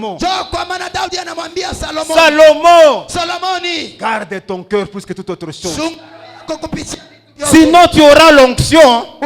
Salomon. Kwa maana Daudi anamwambia Salomoni. Salomon, Solomoni, garde ton cœur plus que toute autre chose. chunga kukupitia. Sinon tu auras l'onction,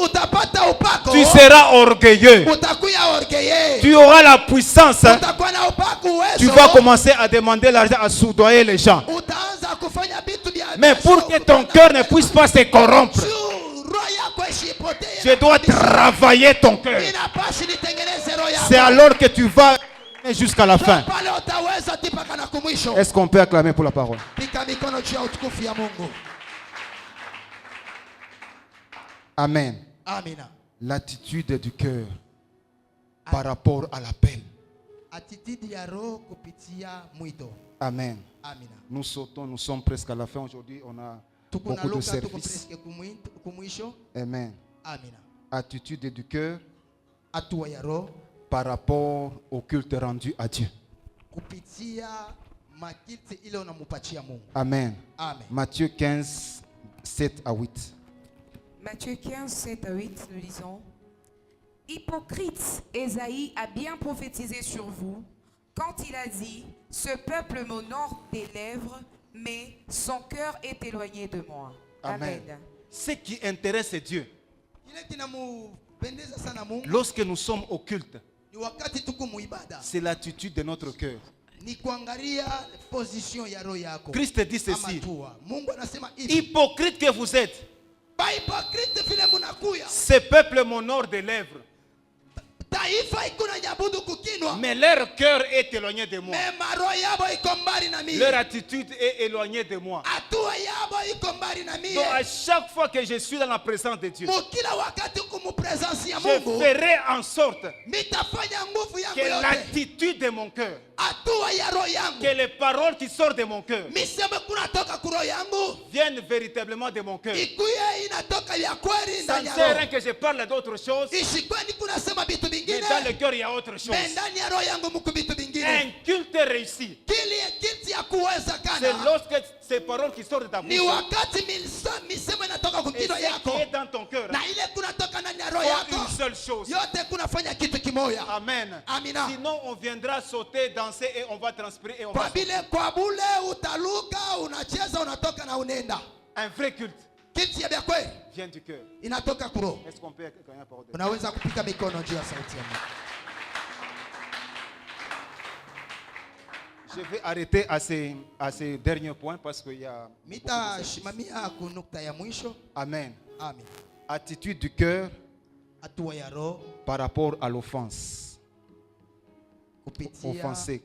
Utapata upako. tu seras orgueilleux. Utakuya orgueilleux. Tu auras la puissance. Utakuwa na upako uwezo. Tu vas commencer à demander l'argent, à soudoyer les gens. Utaanza kufanya vitu vya. Mais pour que ton cœur ne puisse pas se corrompre, je dois travailler ton cœur. C'est alors que tu vas jusqu'à la fin. Est-ce qu'on peut acclamer pour la parole? Amen. L'attitude du cœur par rapport à l'appel. Amen. Nous sautons, nous sommes presque à la fin. Aujourd'hui, on a beaucoup de services. Amen. Attitude du cœur par rapport au culte rendu à Dieu. Amen. Matthieu 15, 7 à 8. Matthieu 15, 7 à 8, nous lisons. Hypocrite, Ésaïe a bien prophétisé sur vous quand il a dit, ce peuple m'honore des lèvres, mais son cœur est éloigné de moi. Amen. Ce qui intéresse Dieu, lorsque nous sommes au culte, c'est l'attitude de notre cœur. Christ dit ceci. Hypocrite que vous êtes, ce peuple m'honore des lèvres, mais leur cœur est éloigné de moi. Leur attitude est éloignée de moi. Donc à chaque fois que je suis dans la présence de Dieu, je ferai en sorte que l'attitude de mon cœur, que les paroles qui sortent de mon cœur viennent véritablement de mon cœur. Ça ne sert à rien que je parle d'autre chose, mais dans le cœur il y a autre chose. Un culte réussi, c'est lorsque ces paroles qui sortent de ta bouche et ce qui est dans ton cœur font une seule chose. Amen. Sinon on viendra sauter, danser et on va transpirer et on va sortir. Un vrai culte vient du cœur. Est-ce qu'on peut gagner la parole de Dieu? Je vais arrêter à ces derniers points parce qu'il y a Amen. Attitude du cœur par rapport à l'offense. Offenser.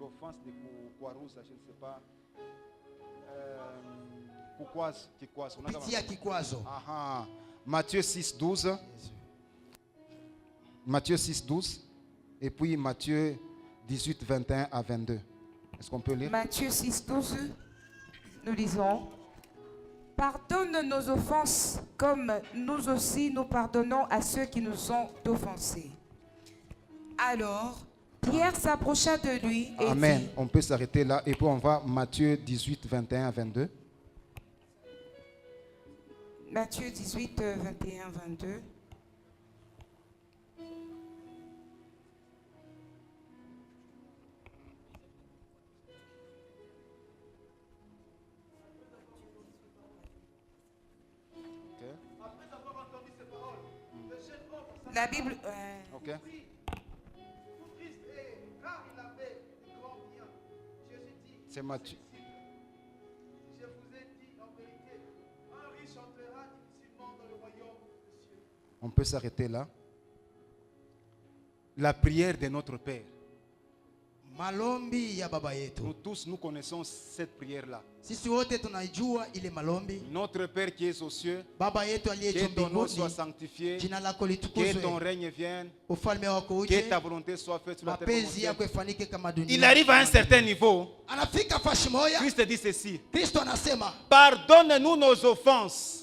L'offense de Kwaruza, je ne sais pas. Matthieu 6, 12. Matthieu 6, 12. Et puis Matthieu 18, 21 à 22. Est-ce qu'on peut lire? Matthieu 6, 12. Nous lisons. Pardonne nos offenses comme nous aussi nous pardonnons à ceux qui nous ont offensés. Alors, Pierre s'approcha de lui et Amen. dit, On peut s'arrêter là et puis on va Matthieu 18, 21 à 22. Matthieu 18, 21, 22. La Bible... Ok. C'est Matthieu. Je vous ai dit en vérité, un riche entrera difficilement dans le royaume des cieux. On peut s'arrêter là. La prière de notre Père. Nous tous, nous connaissons cette prière-là. Notre Père qui est aux cieux, que ton nom soit sanctifié, que ton règne vienne, que ta volonté soit faite sur la terre comme au ciel. Il arrive à un certain niveau. Christ dit ceci. Pardonne-nous nos offenses.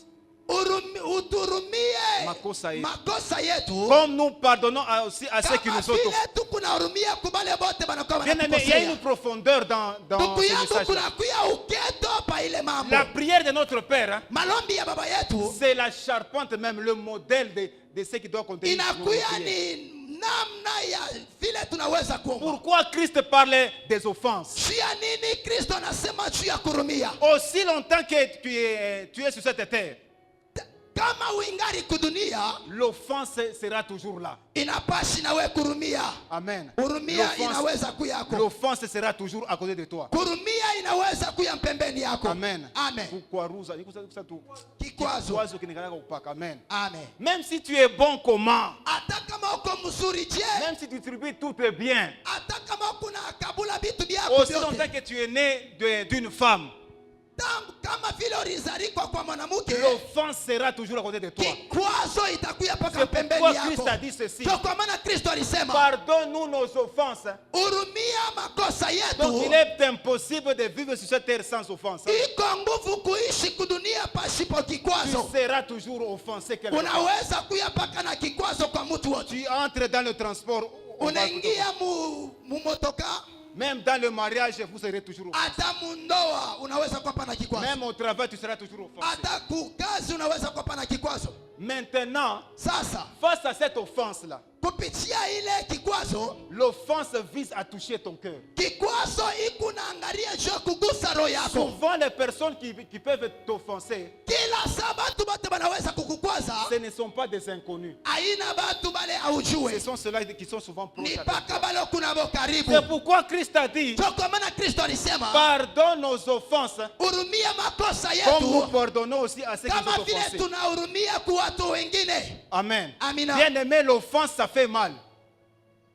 Comme nous pardonnons aussi à ceux qui nous ont offensés. Bien aimé, il y a une profondeur dans ce message. La prière de notre Père, malombi ya baba yetu c'est la charpente même, le modèle de ce qui doit contenir. inakuya ni namna ya vile tunaweza kuomba. Pourquoi Christ parlait des offenses? Juu ya nini Kristo anasema juu ya kurumia? Aussi longtemps que tu es sur cette terre, Kama uingari kudunia, l'offense sera toujours là. inapashi nawe kurumia. Amen. Kurumia inaweza kuya yako. L'offense sera toujours à côté de toi. Kurumia inaweza kuya mpembeni yako. Amen. Amen. Kikwazo. Amen. Amen. Même si tu es bon comment, Hata kama uko mzuri je, même si tu tribues tout est bien, hata kama kuna kabula vitu vyako aussi longtemps vyote, que tu es né d'une femme, kama vile ulizaliwa kwa mwanamke, l'offense sera toujours à côté de toi. kikwazo itakuya paka C'est pembeni pourquoi yako. Christ a dit ceci. Ndio kwa maana Kristo alisema, Pardonne-nous nos offenses. hurumia makosa Donc yetu. il est impossible de vivre sur cette terre sans offense. Iko nguvu kuishi kudunia pasipo Tu kikwazo. seras toujours offensé quelque part. Unaweza kuya paka na kikwazo kwa mtu wote. Tu entres dans le transport, on va- Unaingia mu motoka, même dans le mariage, vous serez toujours offensé. hata mundoa unaweza kuwa pana kikwazo. Même au travail, tu seras toujours offensé. Hata kukazi unaweza kuwa pana kikwazo. Maintenant, Sasa face à cette offense-là, kupitia ile kikwazo, l'offense vise à toucher ton cœur. kikwazo iko naangalia juu ya kugusa roho yako. Souvent, les personnes qui peuvent t'offenser, Kila saa batu bote banaweza kukukwaza, ce ne sont pas des inconnus. aina batu bale Ce aujue, sont ceux-là qui sont souvent proches. ni à toi. paka bale kuna bo karibu. C'est pourquoi Christ a dit, Ndio kwa maana Kristo alisema, pardonne nos offenses, hurumia makosa comme nous yetu pardonnons aussi à ceux qui nous kama ont vile offensés. tunahurumia kwa watu wengine. Amen. Amina. Bien aimé, l'offense, ça fait mal.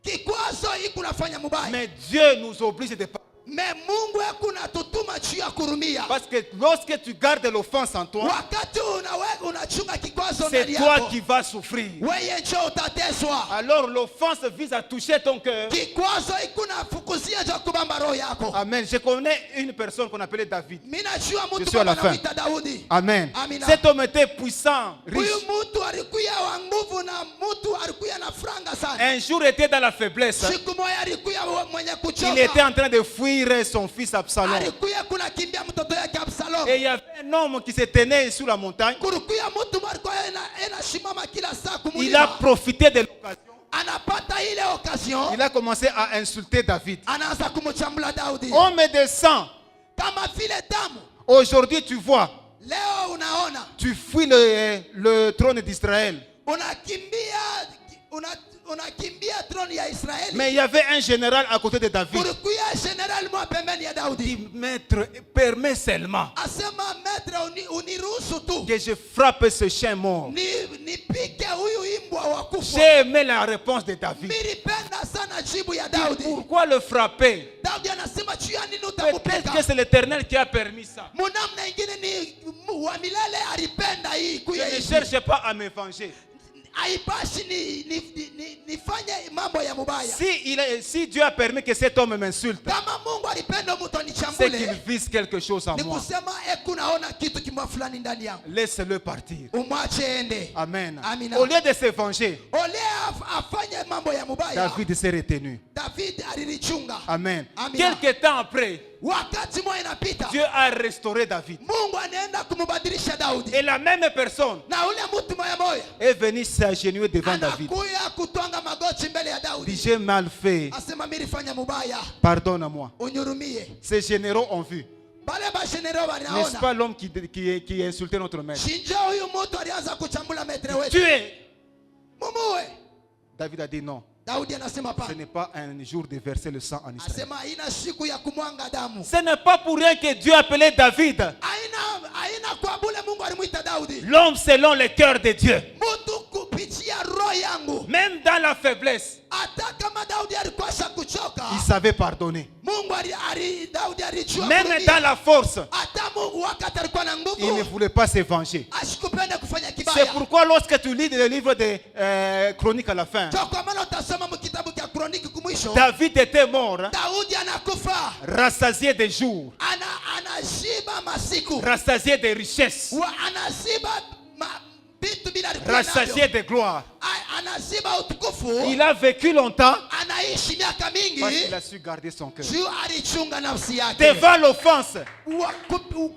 Kikwazo iko nafanya mubaya, Mais Dieu nous oblige de pardonner. me Mungu hakuna tutuma juu ya kurumia. Parce que lorsque tu gardes l'offense en toi, Wakati unachunga kikwazo c'est ndani toi yako, qui vas souffrir. wewe njo utateswa. Alors l'offense vise à toucher ton cœur. Kikwazo iko nafukuzia juu kubamba roho yako. Amen. Je connais une personne qu'on appelait David. Mimi najua Je mtu suis à la fin. anaitwa Daudi. Amen. Amina. Cet homme était puissant, riche. Huyu mtu alikuya wa nguvu na mtu alikuya na franga sana. Un jour était dans la faiblesse. Siku moja alikuya mwenye Il était kuchoka. en train de fuir son fils Absalom. Alikuya kuna kimbia mtoto yake Absalom. Et il y avait un homme qui se tenait sur la montagne. Kurukuya mtu alikuwa ena shimama kila saa Il a kumulima. profité de l'occasion. Anapata ile occasion, Il a commencé à insulter David. anaanza kumchambula Daudi. Homme de sang, Kama vile damu. aujourd'hui tu vois, Leo unaona tu fuis le trône d'Israël. unakimbia troni ya Israeli. Mais il y avait un général à côté de David. Kulikuya general mwa pembeni ya Daudi. Il dit, maître, permets seulement Asema maître, uniruhusu tu que je frappe ce chien mort. nipike huyu imbwa wa kufa. J'ai aimé la réponse de David. Nilipenda sana jibu ya Daudi. Pourquoi le frapper? Daudi anasema juu ya nini Peut-être que utamupika? c'est l'Éternel qui a permis ça. Munamna ingine ni wa milele alipenda hii Je kuya ne hivi. cherche pas à me venger. Haipashi nifanye mambo ya mubaya. Si Dieu a permis que cet homme m'insulte, Kama Mungu alipenda mtu c'est qu'il anichambule, vise quelque chose en ni moi. kusema kunaona kitu kimwa fulani ndani yangu. Laisse-le partir. Umwache ende. Amen. Amina. Au lieu de se venger, Ole afanye mambo ya mubaya. David s'est retenu. David alilichunga. Amen. Amina. Quelque temps après, Wakati moja inapita, Dieu a restauré David. Mungu anaenda kumubadilisha Daudi. Et la même personne Na ule mtu moya est venue s'agenouiller devant David. anakuya kutwanga magoti mbele ya Il dit, Daudi. j'ai mal fait. Asema mimi nilifanya mubaya. Pardonne-moi. Unyurumie. Ces généraux ont vu. Bale ba general N'est-ce wanaona. pas l'homme qui insultait notre maître? Shinjo huyu mtu alianza kuchambula metre wetu. Tuez. Mumuwe. David a dit non. Daudi anasema Ce pa. n'est pas un jour de verser le sang en Israël. Asema haina siku ya kumwanga damu. Ce n'est pas pour rien que Dieu a appelé David Haina kwa bule Mungu alimuita Daudi. l'homme selon le cœur de Dieu. Mtu kupitia roho yangu. Même dans la faiblesse, Hata kama Daudi alikuwa kuchoka. il savait pardonner. Mungu Daudi alijua Même kurumia. dans la force, Hata Mungu wakati alikuwa na nguvu. il ne voulait pas se venger. Asikupenda kufanya C'est kibaya. pourquoi lorsque tu lis le livre des Chroniques à la fin, Ndio kwa maana utasoma mkitabu cha Kroniki kumwisho. David était mort, Daudi anakufa. rassasié des jours, Anashiba masiku. rassasié des richesses, Anashiba vitu bila alikuwa rassasié navyo. de gloire. Anashiba utukufu. Il a vécu longtemps, Parce qu'il a su garder son cœur. juu alichunga nafsi yake. Devant l'offense,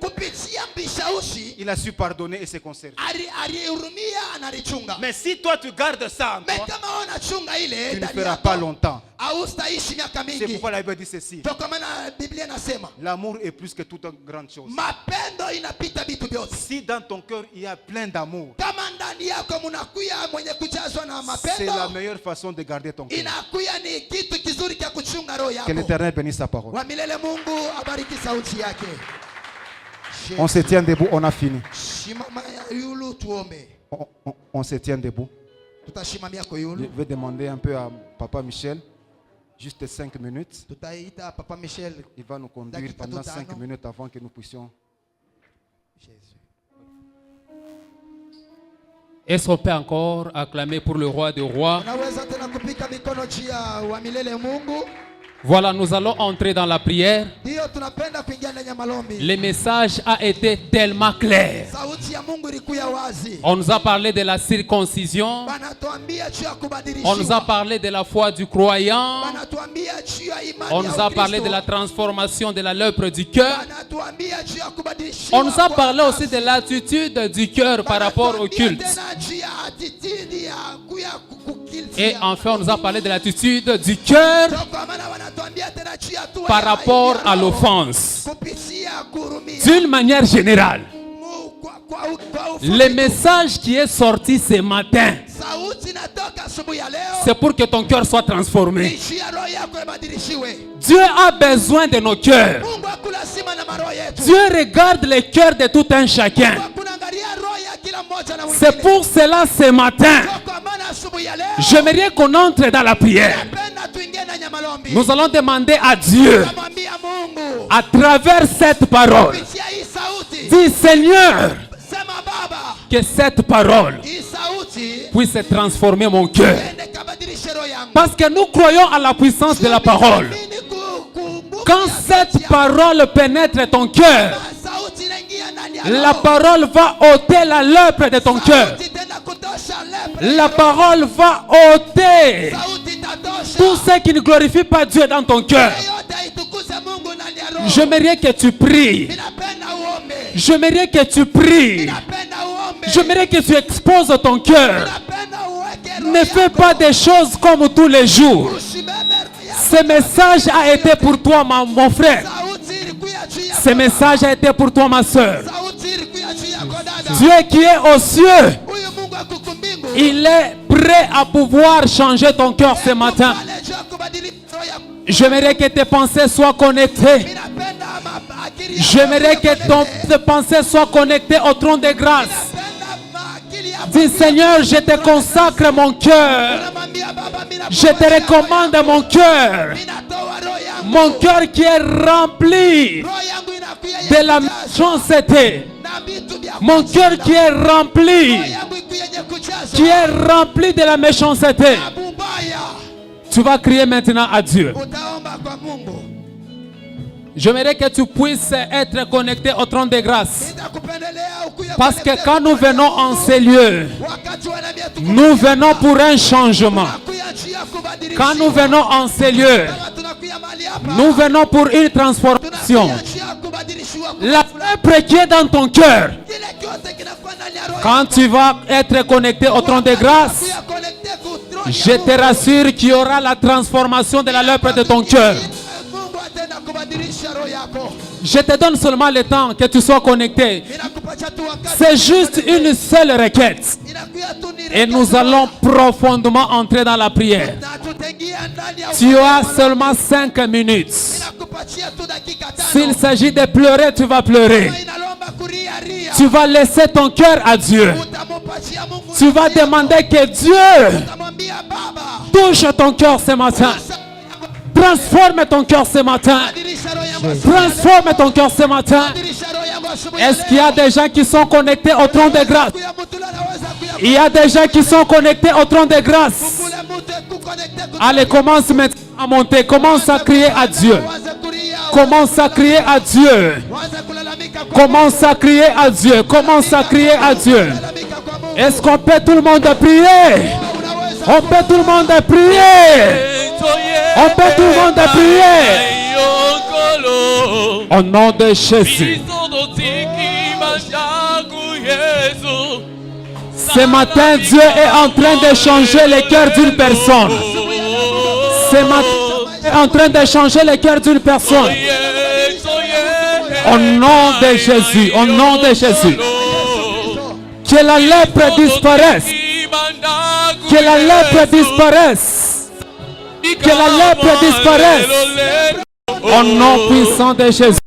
Kupitia bishawishi il a su pardonner et se conserver. alihurumia, analichunga. Mais si toi tu gardes ça en Mais toi, kama unachunga ile tu ne ndani feras yako, pas longtemps. haustaishi miaka C'est mingi. pourquoi la Bible dit ceci. Ndio kwa maana Biblia inasema L'amour est plus que toute grande chose. mapendo inapita vitu vyote. Si dans ton cœur il y a plein d'amour, Kama ndani yako mnakuya mwenye kujazwa na c'est la mapendo, meilleure façon de garder ton cœur. inakuya ni kitu kizuri cha kuchunga roho Que yako. l'Éternel bénisse sa parole. Wa milele Mungu abariki sauti yake. On se tient debout, on a fini. Shimama yulu tuombe. On se tient debout. Tutashimamia kwa Je yulu. vais demander un peu à Papa Michel, juste 5 minutes. Tutaita Papa Michel. Il va nous conduire Dakika pendant tano. 5 minutes avant que nous puissions. Jésus. Est-ce qu'on peut encore acclamer pour le roi des rois? Unaweza tena kupika mikono juu ya wa milele Mungu. Voilà, nous allons entrer dans la prière. Ndio tunapenda kuingia ndani ya malombi. Le message a été tellement clair. Sauti ya Mungu ilikuwa wazi. On nous a parlé de la circoncision. Banatuambia juu ya kubadilishiwa. On nous a parlé de la foi du croyant. Banatuambia juu ya imani On ya nous a parlé de Ukristo. la transformation de la lèpre du cœur. Banatuambia juu ya kubadilishiwa On nous a kwa parlé nafsi. aussi de l'attitude du cœur par rapport au Banatuambia culte. tena juu ya attitude ya kuya kukiltia. Et enfin, on nous a parlé de l'attitude du cœur Ndio kwa maana wanatuambia tena juu ya hatua par ya- rapport ya à roho. l'offense. Kupitia kuhurumia. D'une manière générale, Kwa ufupi le tu. message qui est sorti ce matin, Sauti inatoka asubuhi ya leo. c'est pour que ton cœur soit transformé. Ishi ya roho yako ibadilishiwe. Dieu a besoin de nos cœurs. Mungu akulasima na maroho yetu. Dieu regarde les cœurs de tout un chacun. Mungu akuangalia roho ya kila mmoja na C'est mwingine. pour cela ce matin, Ndio kwa maana asubuhi ya leo. j'aimerais qu'on entre dans la prière. Napenda tuingie ndani ya malombi. Nous allons demander à Dieu, Tunamwambia Mungu à travers cette parole, kupitia hii sauti. dis Seigneur, Sema Baba, que cette parole hii sauti puisse transformer mon cœur. ende kabadilishe roho yangu. Parce que nous croyons à la puissance de la parole. Tunaamini kumbuka Quand ya sauti cette ya parole pénètre ton cœur, sauti inaingia ndani ya la roho. parole va ôter la lèpre de ton cœur. Sauti tena kutosha lepre. La parole va ôter Sauti tatosha. tout ce qui ne glorifie pas Dieu dans ton cœur. Yote itukuze Mungu ndani ya roho. J'aimerais que tu pries. Ninapenda uombe. J'aimerais que tu pries. Ninapenda uombe. J'aimerais que tu exposes ton cœur. Ninapenda uweke roho Ne fais yako. pas des choses comme tous les jours. Usibebe roho yako. Ce message a été pour toi, mon frère. Sauti ilikuya juu yako. Ce message a été pour toi, ma soeur. Sauti ilikuya juu yako dada. Dieu qui est aux cieux, Huyu Mungu akukumbingu. il est prêt à pouvoir changer ton cœur ce matin. Pale juu ya kubadilisha roho yako. J'aimerais que tes pensées soient connectées. Ninapenda akili yako. J'aimerais que tes pensées soient connectées au trône de grâce. Ninapenda akili yako. Dis Seigneur, je te consacre mon cœur. Unamwambia Baba, mina Je te recommande mon cœur. Ninatoa roho yangu. Mon cœur qui est rempli Roho yangu inakuya de la yenye méchanceté. na vitu vya Mon cœur qui est rempli, roho yangu ikuya yenye kujazwa qui est rempli de la méchanceté. na bubaya. Tu vas crier maintenant à Dieu. Utaomba kwa Mungu. J'aimerais que tu puisses être connecté au trône de grâce. Nitakupendelea ukuya Parce que connecté quand nous kwa venons en Mungu. ces lieux, Wakati wanaambia tuko nous venons pour un changement. tunakuya juu ya kubadilisha. Quand nous venons en ces lieux, Kama tunakuya mahali hapa, nous venons pour une transformation. tunakuya juu ya kubadilishiwa kwa La fulani. lèpre qui est dans ton cœur, Kile kyote kinakuwa ndani ya roho quand yako. tu vas être connecté au trône de grâce, Tunakuya connecté ku throne je ya te Mungu. rassure qu'il y aura la transformation de la lèpre de ton cœur. Mungu atenda kubadilisha roho yako. Je te donne seulement le temps que tu sois connecté. Ninakupatia tu wakati. C'est juste une seule requête. Inakuya tu ni Et nous allons profondément entrer dans la prière. na tutaingia ndani ya Tu as seulement 5 minutes. Ninakupatia tu dakika tano. S'il s'agit de pleurer, tu vas pleurer. Kama inalomba kuria ria. Tu vas laisser ton cœur à Dieu. Utamupatia Mungu. Tu vas demander que Dieu Utamwambia Baba. touche ton cœur ce matin. Transforme ton cœur ce matin. Badilisha roho yangu asubuhi. Transforme ton cœur ce matin. Badilisha roho yangu asubuhi. Est-ce qu'il y a des gens qui sont connectés au trône de grâce? Kuya mtu leo anaweza kuya. Il y a des gens qui sont connectés au trône de grâce. Kule mtu kuconnecte ku. Allez, commence maintenant à monter. Commence à crier à Dieu. Waanze kulia. Commence à crier à Dieu. Waanze kulalamika kwa. Commence à crier à Dieu. Commence à crier à Dieu. Kulalamika kwa Mungu. Est-ce qu'on peut tout le monde prier? Unaweza On peut tout le monde prier. On peut tout le monde prier. Au nom de Jésus. Ce matin, Dieu est en train de changer le cœur d'une personne. Ce matin, Dieu est en train de changer le cœur d'une personne. Au nom de Jésus, au nom de Jésus. Que la lèpre disparaisse. Que la lèpre disparaisse. Que la lèpre disparaisse. Au nom puissant de Jésus.